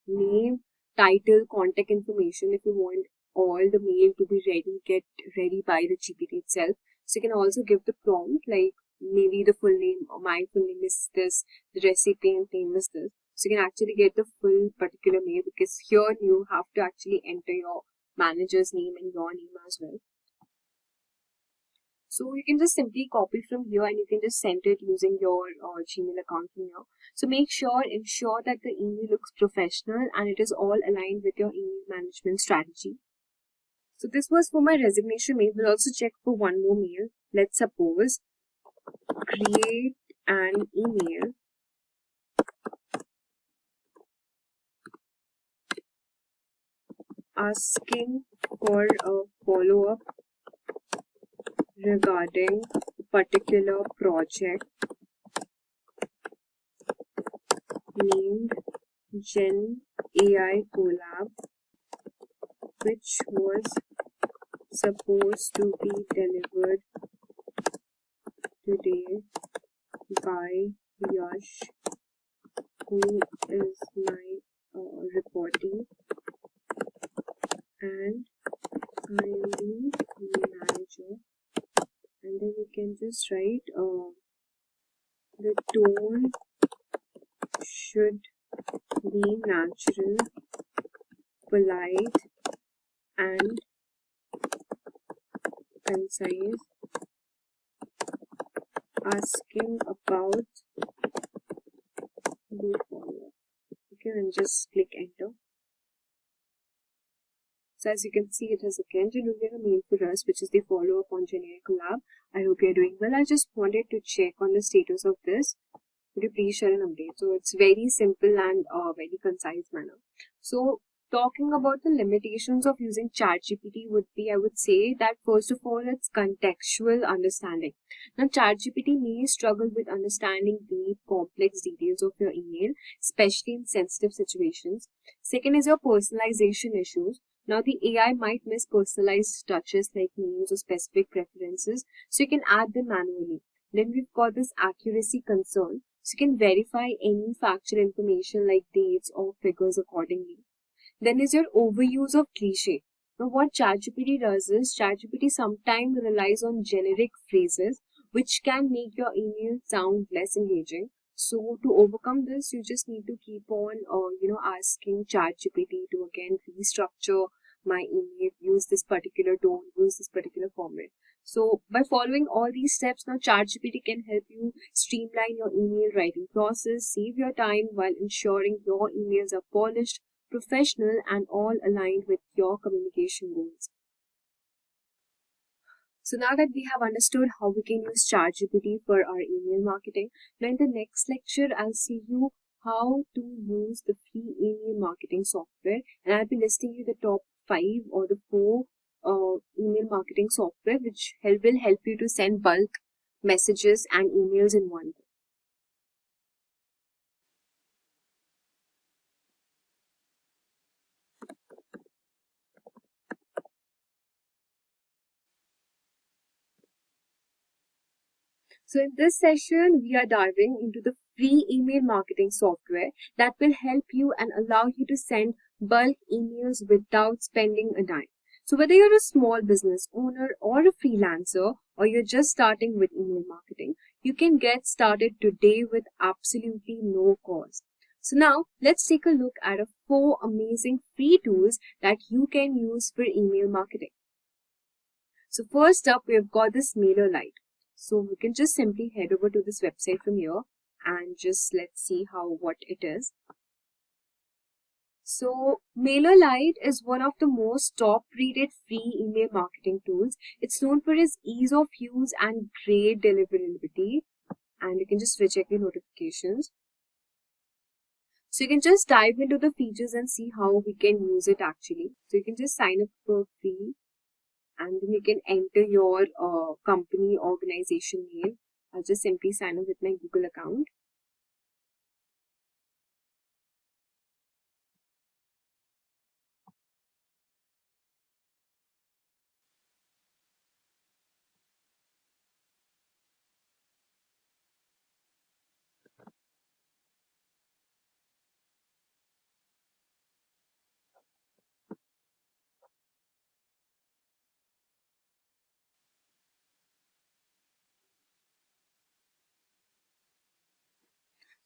name, title, contact information if you want all the mail to be ready, get ready by the GPT itself. So you can also give the prompt like maybe the full name, or my full name is this, the recipient name is this. So you can actually get the full particular mail, because here you have to actually enter your manager's name and your name as well. So you can just simply copy from here and you can just send it using your Gmail account from here. So ensure that the email looks professional and it is all aligned with your email management strategy. So this was for my resignation mail. We'll also check for one more mail. Let's suppose create an email asking for a follow-up regarding a particular project named Gen AI Collab, which was supposed to be delivered today by Yash, who is my reporting, and I am the manager. And then you can just write the tone should be natural, polite, and concise, asking about the follow-up. Okay, and just click enter. So as you can see, it has again generated a mail for us, which is the follow-up on Gen AI Collab. I hope you're doing well. I just wanted to check on the status of this. Could you please share an update? So it's very simple and very concise manner. So talking about the limitations of using ChatGPT would be, I would say that first of all, it's contextual understanding. Now ChatGPT may struggle with understanding the complex details of your email, especially in sensitive situations. Second is your personalization issues. Now the AI might miss personalized touches like names or specific preferences, so you can add them manually. Then we've got this accuracy concern. So you can verify any factual information like dates or figures accordingly. Then is your overuse of cliche. Now what ChatGPT does is, ChatGPT sometimes relies on generic phrases which can make your email sound less engaging. So to overcome this, you just need to keep on asking ChatGPT to again restructure my email, use this particular tone, use this particular format. So by following all these steps, now ChatGPT can help you streamline your email writing process, save your time while ensuring your emails are polished, professional, and all aligned with your communication goals. So now that we have understood how we can use ChatGPT for our email marketing, now in the next lecture, I'll see you how to use the free email marketing software, and I'll be listing you the top 5 or the 4 email marketing software which will help you to send bulk messages and emails in one go. So in this session, we are diving into the free email marketing software that will help you and allow you to send bulk emails without spending a dime. So whether you're a small business owner or a freelancer, or you're just starting with email marketing, you can get started today with absolutely no cost. So now let's take a look at 4 amazing free tools that you can use for email marketing. So first up, we've got this Mailorite. So we can just simply head over to this website from here and just let's see what it is. So Mailorite is one of the most top rated free email marketing tools. It's known for its ease of use and great deliverability, and you can just recheck the notifications. So you can just dive into the features and see how we can use it actually. So you can just sign up for free, and then you can enter your company organization name. I'll just simply sign up with my Google account.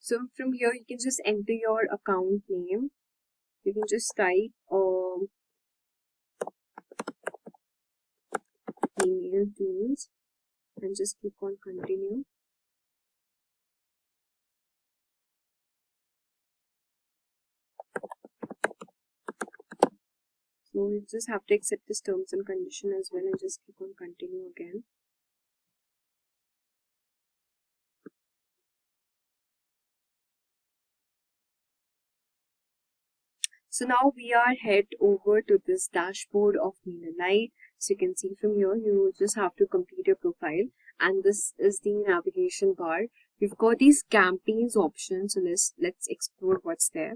So from here, you can just enter your account name. You can just type email tools and just click on continue. So you just have to accept this terms and condition as well and just click on continue again. So now we are head over to this dashboard of Mailorite. So you can see from here, you just have to complete your profile, and this is the navigation bar. We've got these campaigns options, so let's explore what's there.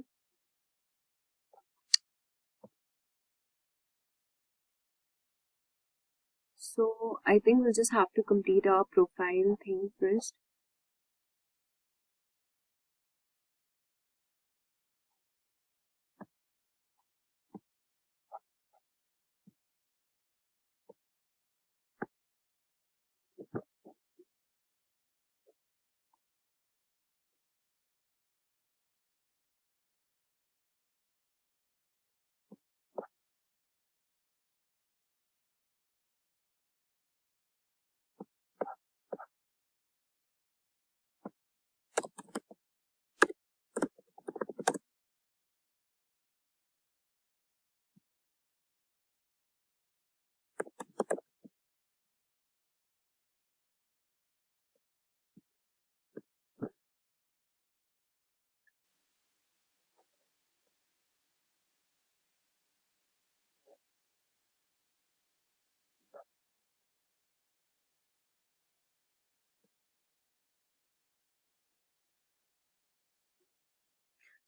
So I think we'll just have to complete our profile thing first.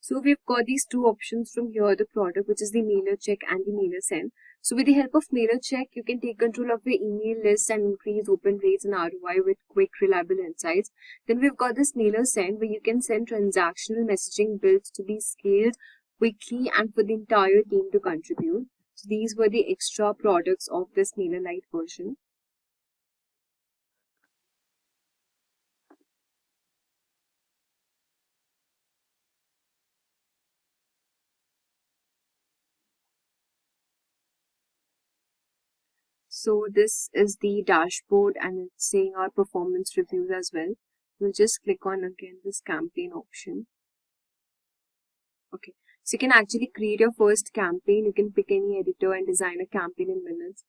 So we've got these two options from here, the product, which is the mailer check and the mailer send. So with the help of mailer check, you can take control of your email list and increase open rates and ROI with quick, reliable insights. Then we've got this mailer send, where you can send transactional messaging built to be scaled quickly and for the entire team to contribute. So these were the extra products of this Mailorite version. So this is the dashboard, and it's saying our performance reviews as well. We'll just click on again this campaign option. Okay, so you can actually create your first campaign. You can pick any editor and design a campaign in minutes.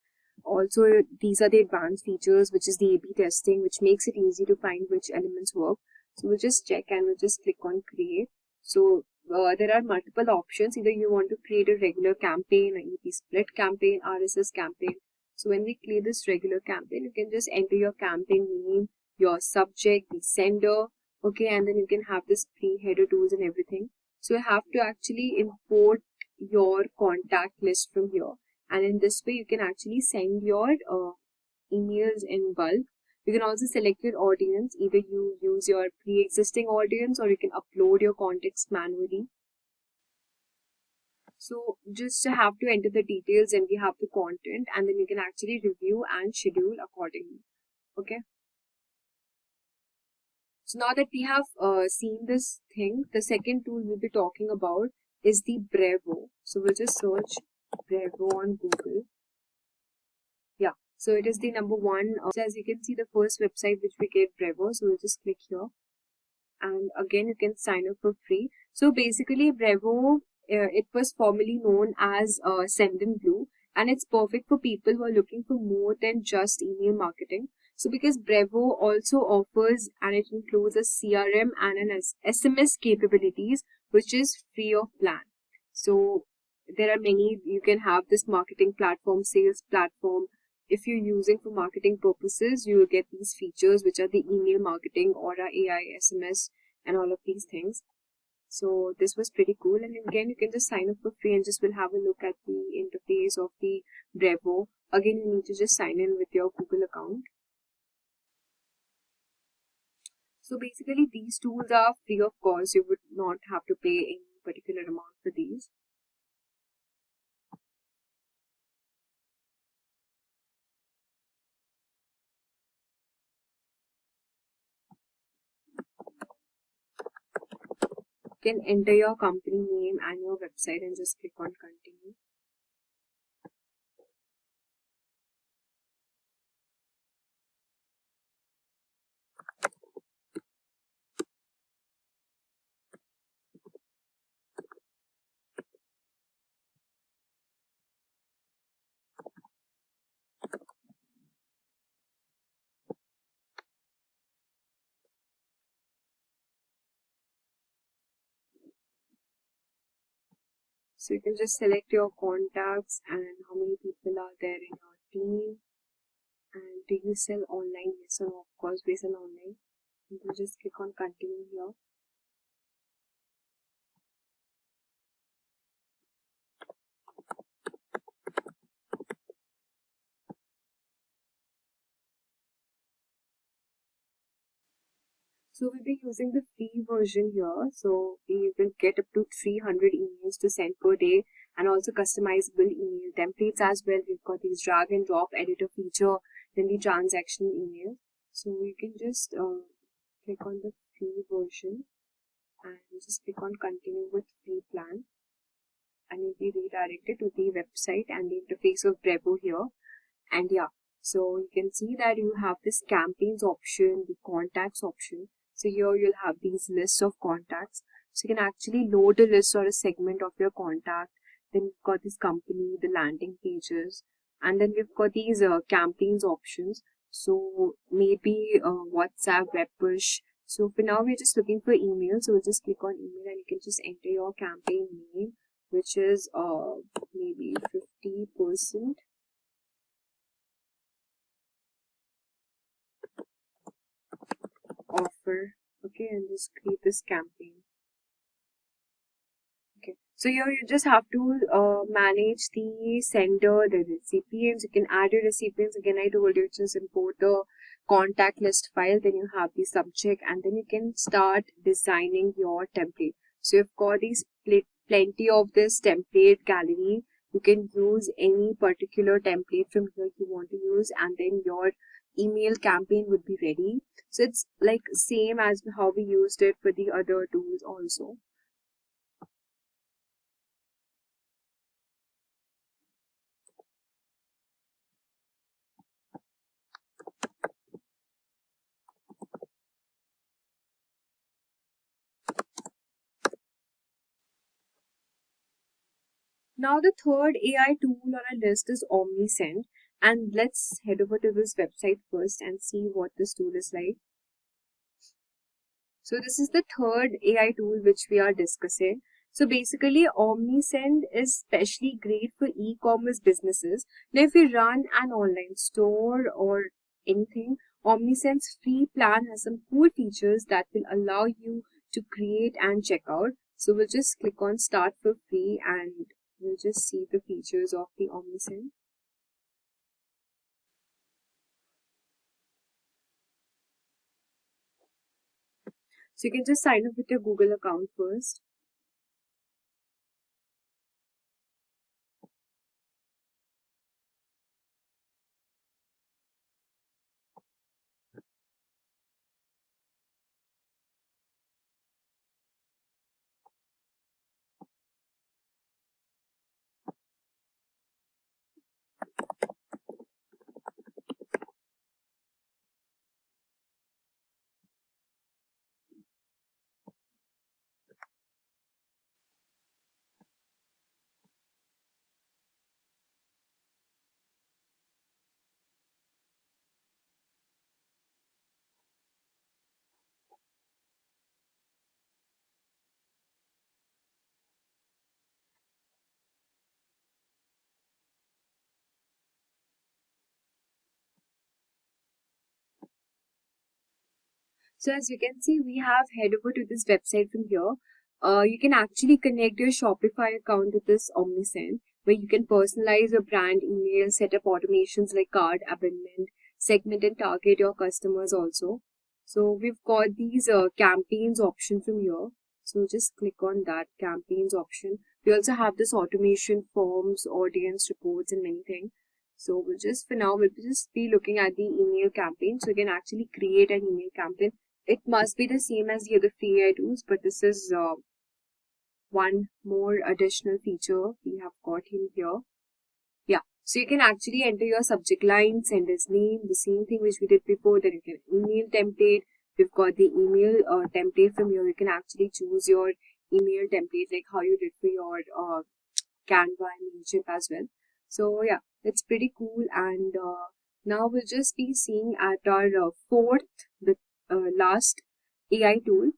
Also, these are the advanced features, which is the A/B testing, which makes it easy to find which elements work. So we'll just check and we'll just click on create. So there are multiple options. Either you want to create a regular campaign, a EP split campaign, RSS campaign. So when we create this regular campaign, you can just enter your campaign name, your subject, the sender, okay, and then you can have this pre-header tools and everything. So you have to actually import your contact list from here, and in this way you can actually send your emails in bulk. You can also select your audience. Either you use your pre-existing audience or you can upload your context manually. So just have to enter the details and we have the content, and then you can actually review and schedule accordingly. Okay. So now that we have seen this thing, the second tool we'll be talking about is the Brevo. So we'll just search Brevo on Google. Yeah, so it is the number one. So as you can see, the first website which we get Brevo. So we'll just click here, and again you can sign up for free. So basically, Brevo, it was formerly known as Sendinblue, and it's perfect for people who are looking for more than just email marketing. So because Brevo also offers, and it includes a CRM and an SMS capabilities, which is free of plan. So there are many, you can have this marketing platform, sales platform. If you're using for marketing purposes, you will get these features, which are the email marketing, Aura AI, SMS, and all of these things. So this was pretty cool. And again, you can just sign up for free and just will have a look at the interface of the Brevo. Again, you need to just sign in with your Google account. So basically, these tools are free of cost. You would not have to pay any particular amount for these. can enter your company name and your website and just click on continue. So you can just select your contacts and how many people are there in your team. And do you sell online? Yes or no? Of course, we sell online. You can just click on continue here. So we'll be using the free version here. So we will get up to 300 emails to send per day and also customizable email templates as well. We've got these drag and drop editor feature, then the transactional email. So you can just click on the free version and just click on continue with free plan. And you'll be redirected to the website and the interface of Brevo here. And yeah, so you can see that you have this campaigns option, the contacts option. So here you'll have these lists of contacts. So you can actually load a list or a segment of your contact. Then you've got this company, the landing pages, and then we've got these campaigns options. So maybe WhatsApp, web push. So for now we're just looking for email. So we'll just click on email and you can just enter your campaign name, which is maybe 50% offer. Okay, and just create this campaign. Okay, so here you just have to manage the sender, the recipients. You can add your recipients. Again, I told you just import the contact list file, then you have the subject, and then you can start designing your template. So you've got these plenty of this template gallery. You can use any particular template from here you want to use, and then your email campaign would be ready. So it's like same as how we used it for the other tools also. Now the third AI tool on our list is OmniSend, and let's head over to this website first and see what this tool is like. So this is the third AI tool which we are discussing. So basically OmniSend is especially great for e-commerce businesses. Now if you run an online store or anything, OmniSend's free plan has some cool features that will allow you to create and check out. So we'll just click on start for free and we'll just see the features of the OmniSend. So you can just sign up with your Google account first. So as you can see, we have head over to this website from here. You can actually connect your Shopify account to this OmniSend, where you can personalize your brand email, set up automations like cart abandonment, segment and target your customers also. So we've got these campaigns option from here. So just click on that campaigns option. We also have this automation forms, audience reports, and many things. So we'll just, for now, we'll just be looking at the email campaign. So you can actually create an email campaign. It must be the same as the other free AI tools, but this is one more additional feature we have got in here. Yeah, so you can actually enter your subject line, sender's name, the same thing which we did before. Then you can email template. We've got the email template from here. You can actually choose your email template like how you did for your Canva and Mailchimp as well. So yeah, it's pretty cool. And now we'll just be seeing at our fourth, the last AI tool.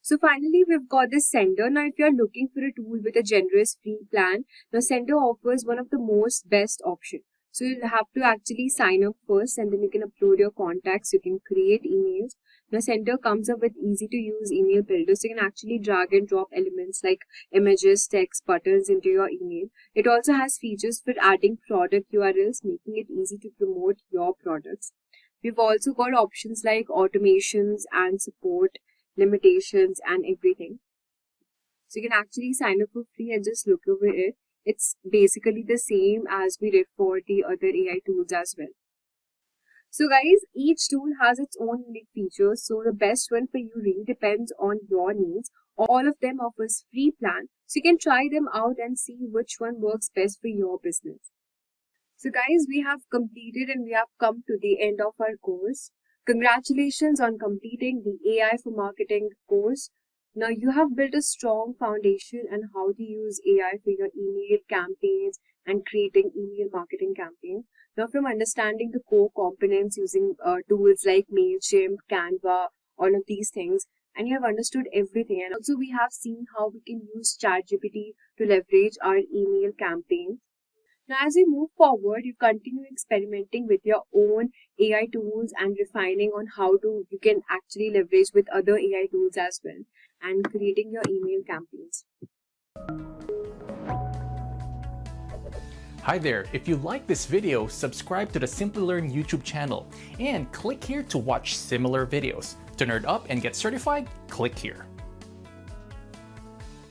So finally, we've got this Sender. Now, if you're looking for a tool with a generous free plan, now Sender offers one of the most best option. So you'll have to actually sign up first, and then you can upload your contacts. You can create emails. Now, Sender comes up with easy to use email builders. So you can actually drag and drop elements like images, text, buttons into your email. It also has features for adding product URLs, making it easy to promote your products. We've also got options like automations and support, limitations and everything. So you can actually sign up for free and just look over it. It's basically the same as we did for the other AI tools as well. So guys, each tool has its own unique features. So the best one for you really depends on your needs. All of them offers free plan. So you can try them out and see which one works best for your business. So guys, we have completed and we have come to the end of our course. Congratulations on completing the AI for Marketing course. Now you have built a strong foundation on how to use AI for your email campaigns and creating email marketing campaigns. Now from understanding the core components using tools like Mailchimp, Canva, all of these things, and you have understood everything. And also we have seen how we can use ChatGPT to leverage our email campaigns. Now, as we move forward, you continue experimenting with your own AI tools and refining on how you can actually leverage with other AI tools as well and creating your email campaigns. Hi there, if you like this video, subscribe to the Simplilearn YouTube channel and click here to watch similar videos. To nerd up and get certified, click here.